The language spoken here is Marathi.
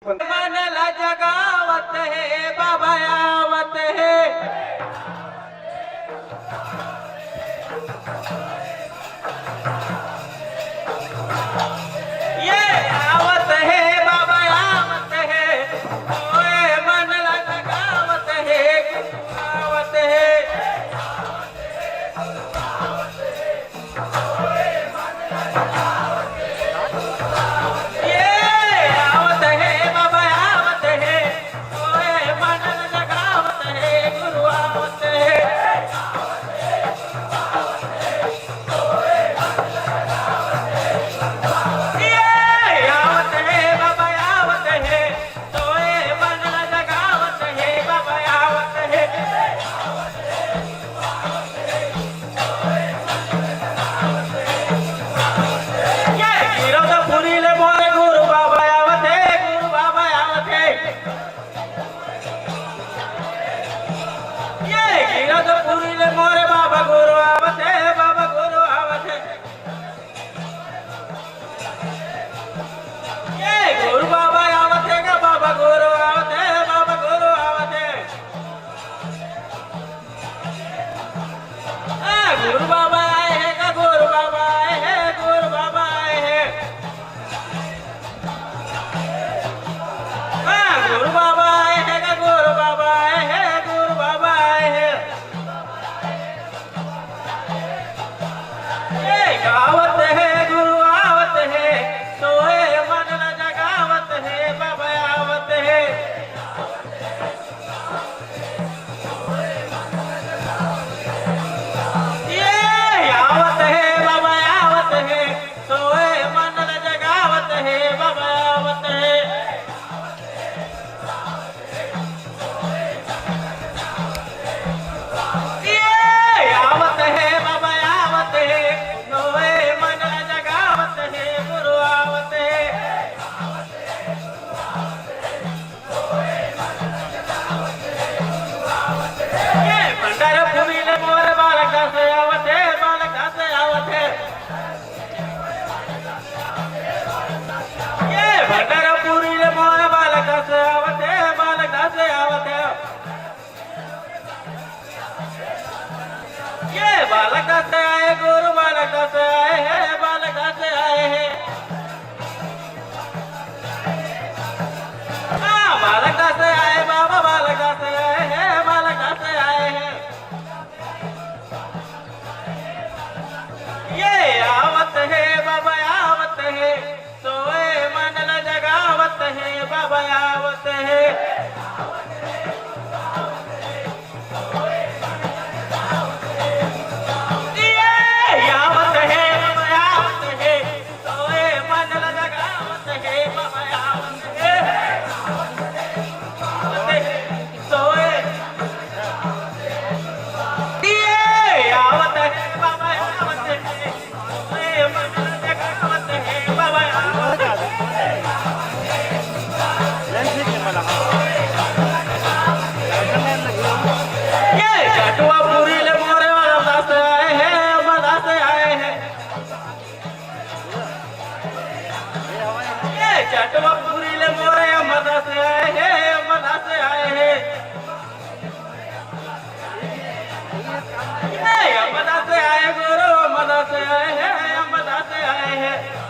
मनला जगावत है बाबा आवत है ये आवत है बाबा आवत है ओए मनला जगावत है आवत है मोरे बाबा गुरु आवत है बाबा गुरु आवत है ये गुरु बाबा आवत है का बाबा गुरु आवत है बाबा गुरु आवत है गुरु बाबा आए हैं का गुरु बाबा आए हैं गुरु बाबा आए हैं गुरु बाबा आए हैं का गुरु बाबा आए हैं गुरु बाबा आए हैं आवत है गुरु आवत है सोए मन न जगावत है बाबा आवत है ये आवत है बाबा आवत है सोए मन न जगावत है बाबा आवत है ये आवत है बाबा आवत है बालक से आए गुरु बालक से आए हैं बालक से आए हैं बालक से आए बाबा बालक से आए हैं बालक से आए हैं ये आवत है बाबा आवत है सोए मन न जगावत है बाबा आवत है चटवापुरी ले मोरे मदा से आए हैं मदा से आए हैं मदा से आए गुरु मदा से आए हैं मदा से आए हैं